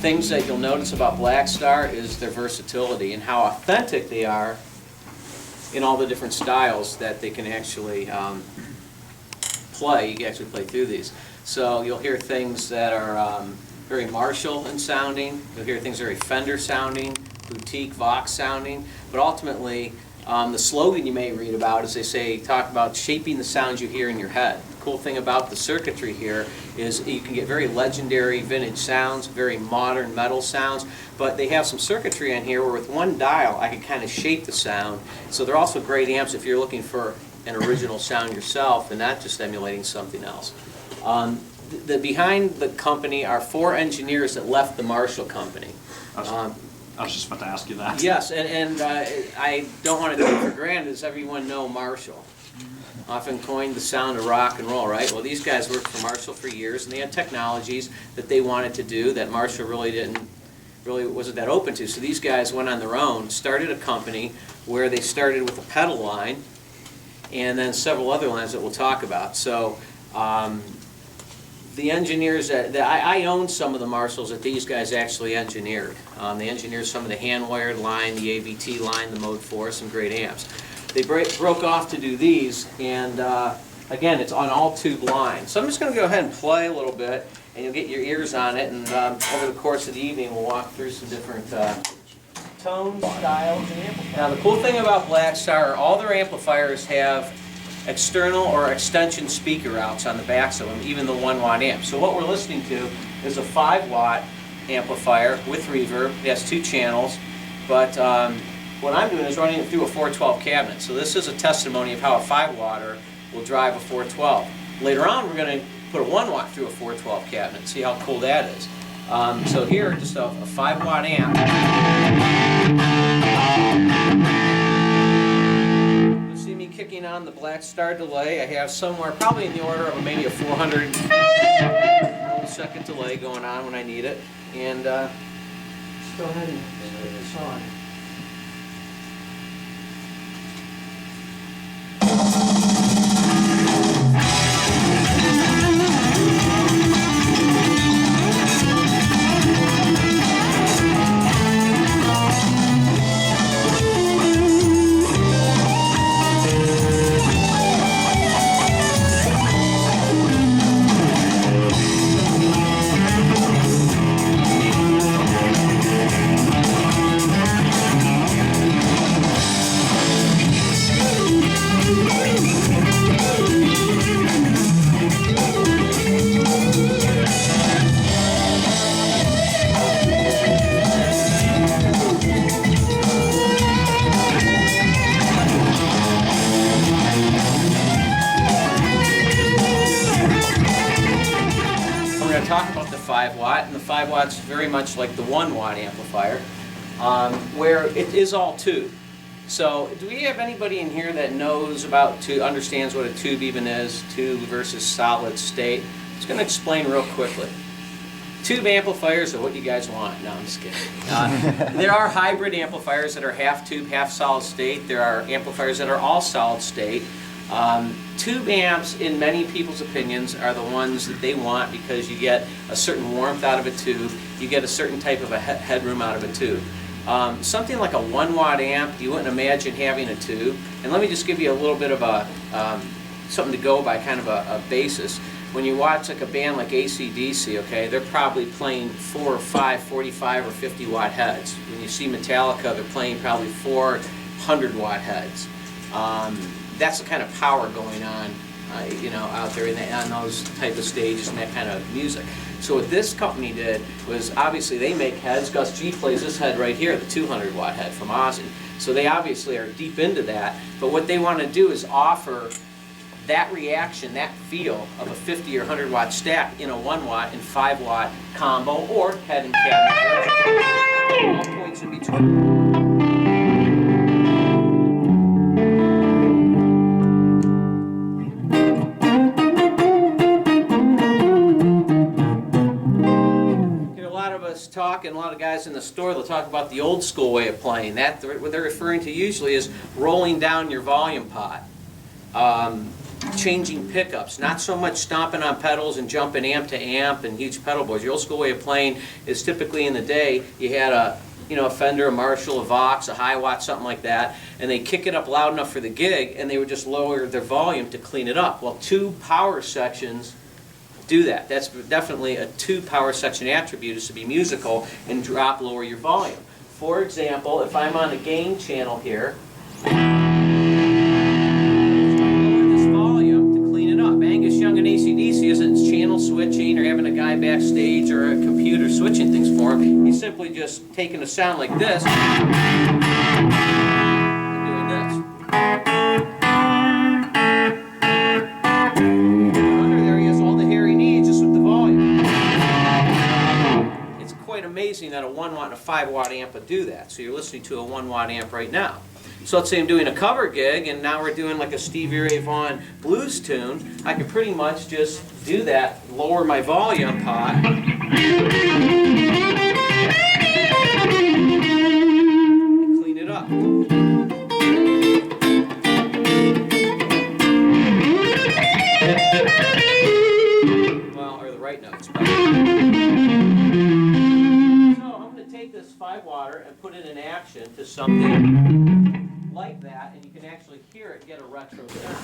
Things that you'll notice about Blackstar is their versatility and how authentic they are in all the different styles that they can actually play. You can actually play through these. So you'll hear things that are very Marshall in sounding. You'll hear things very Fender sounding, boutique Vox sounding. But ultimately, the slogan you may read about is talk about shaping the sounds you hear in your head. The cool thing about the circuitry here is you can get very legendary vintage sounds, very modern metal sounds, but they have some circuitry on here where with one dial I can kind of shape the sound. So they're also great amps if you're looking for an original sound yourself and not just emulating something else. Behind the company are 4 engineers that left the Marshall company. I was just about to ask you that. Yes, and I don't want to take it for granted, as everyone know Marshall. Often coined the sound of rock and roll, right? Well, these guys worked for Marshall for years, and they had technologies that they wanted to do that Marshall really wasn't that open to. So these guys went on their own, started a company where they started with a pedal line, and then several other lines that we'll talk about. So the engineers I own some of the Marshalls that these guys actually engineered. They engineered some of the hand-wired line, the AVT line, the Mode 4, some great amps. They broke off to do these, and again, it's on all tube line. So I'm just going to go ahead and play a little bit, and you'll get your ears on it, and over the course of the evening we'll walk through some different tones, styles, and amplifiers. Now the cool thing about Blackstar, all their amplifiers have external or extension speaker outs on the backs of them, even the 1-watt amp. So what we're listening to is a 5-watt amplifier with reverb. It has 2 channels, but what I'm doing is running it through a 412 cabinet. So this is a testimony of how a 5-watter will drive a 412. Later on, we're going to put a 1-watt through a 412 cabinet. See how cool that is. So here, just a 5-watt amp. Kicking on the Blackstar delay. I have somewhere probably in the order of maybe a 400 millisecond delay going on when I need it. And let's go ahead and put this on. Talk about the 5-watt, and the 5-watt's very much like the 1-watt amplifier, where it is all tube. So, do we have anybody in here that knows understands what a tube even is, tube versus solid state? I'm just going to explain real quickly. Tube amplifiers are what you guys want. No, I'm just kidding. There are hybrid amplifiers that are half tube, half solid state. There are amplifiers that are all solid state. Tube amps, in many people's opinions, are the ones that they want because you get a certain warmth out of a tube, you get a certain type of a headroom out of a tube. Something like a 1-watt amp, you wouldn't imagine having a tube. And let me just give you a little bit of something to go by, kind of a basis. When you watch like a band like AC/DC, okay, they're probably playing 4 or 5 45 or 50-watt heads. When you see Metallica, they're playing probably 4 100-watt heads. That's the kind of power going on, out there on those type of stages and that kind of music. So what this company did was, obviously they make heads. Gus G plays this head right here, the 200-watt head from Awesome. So they obviously are deep into that. But what they want to do is offer that reaction, that feel of a 50 or 100-watt stack in a 1-watt and 5-watt combo or head and cabinet. All points in between. Talk, and a lot of guys in the store, they'll talk about the old school way of playing. That what they're referring to usually is rolling down your volume pot. changing pickups, not so much stomping on pedals and jumping amp to amp and huge pedal boards. The old school way of playing is typically in the day you had a Fender, a Marshall, a Vox, a Hi-Watt, something like that, and they kick it up loud enough for the gig, and they would just lower their volume to clean it up. Well, 2 power sections do that. That's definitely a 2 power section attribute, is to be musical and lower your volume. For example, if I'm on a gain channel here, AC/DC isn't channel switching or having a guy backstage or a computer switching things for him. He's simply just taking a sound like this and doing this. Under there he has all the hair he needs just with the volume. It's quite amazing that a 1 watt and a 5 watt amp would do that. So you're listening to a 1 watt amp right now. So let's say I'm doing a cover gig, and now we're doing like a Stevie Ray Vaughan blues tune. I can pretty much just do that, lower my volume pot, and clean it up. Well, or the right notes. So I'm going to take this 5 watter and put it in action to something like that, and you can actually hear it get a retro sound.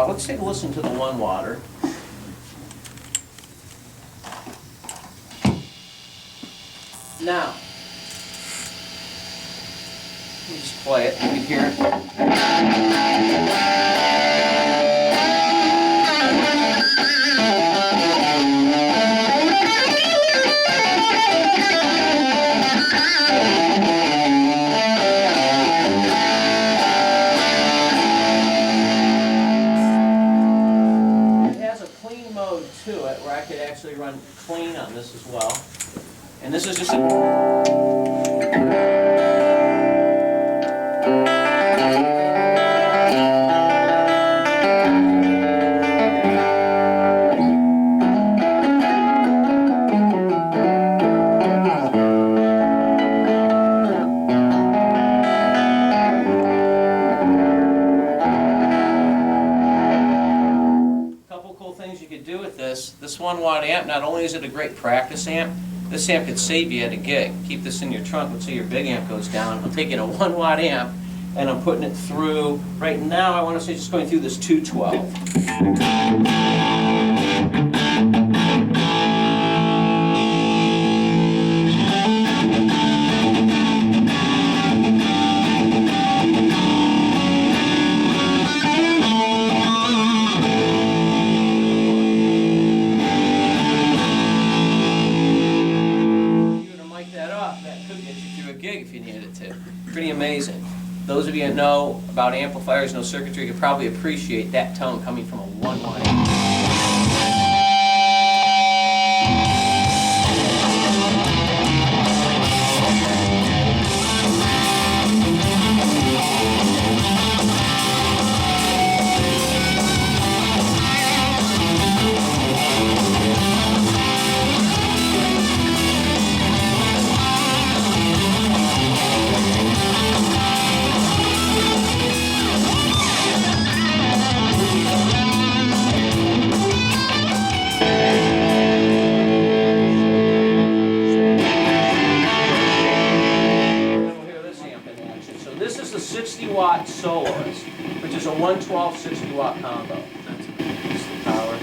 Let's take a listen to the 1 watter. Now, let me just play it. You can hear it. To it where I could actually run clean on this as well. And this is just a This 1 watt amp. Not only is it a great practice amp, this amp could save you at a gig. Keep this in your trunk. Let's say your big amp goes down. I'm taking a 1 watt amp and I'm putting it through, right now I want to say just going through this 212. If you needed to. Pretty amazing. Those of you that know about amplifiers, know circuitry, could probably appreciate that tone coming from a 1 watt amp. This is the 60 watt soloist, which is a 112 60 watt combo. That's the power.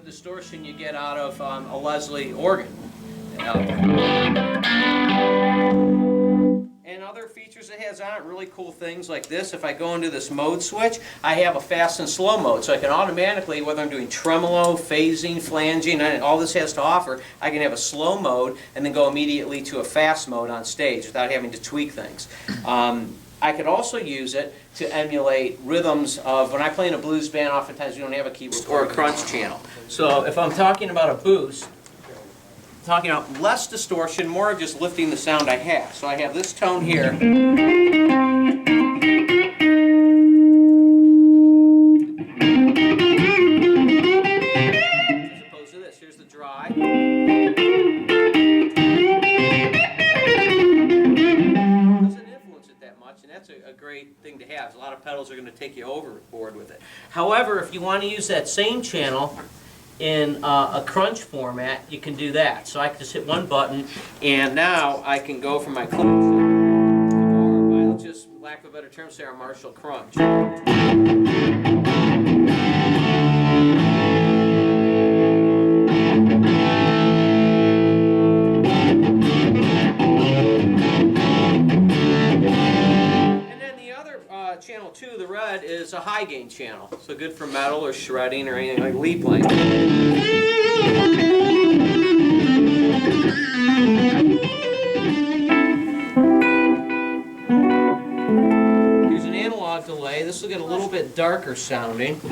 distortion you get out of a Leslie organ. And other features it has on it, really cool things like this. If I go into this mode switch, I have a fast and slow mode. So I can automatically, whether I'm doing tremolo, phasing, flanging, and all this has to offer, I can have a slow mode and then go immediately to a fast mode on stage without having to tweak things. I could also use it to emulate rhythms of, when I play in a blues band, oftentimes we don't have a keyboard or a crunch channel. So if I'm talking about a boost, talking about less distortion, more of just lifting the sound I have. So I have this tone here. As opposed to this. Here's the dry. Doesn't influence it that much, and that's a great thing to have. A lot of pedals are going to take you overboard with it. However, if you want to use that same channel in a crunch format, you can do that. So I can just hit one button, and now I can go from my crunch to more, let's just, lack of a better term, say our Marshall crunch. Channel 2, the red, is a high gain channel, so good for metal or shredding or anything like lead playing. Here's an analog delay. This will get a little bit darker sounding. The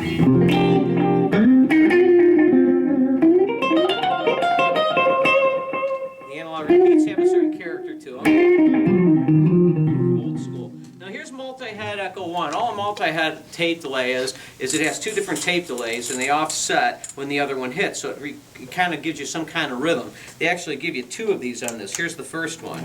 analog repeats have a certain character to them. Old school. Now here's multi-head Echo 1. All a multi-head tape delay is it has two different tape delays and they offset when the other one hits, so it kind of gives you some kind of rhythm. They actually give you two of these on this. Here's the first one.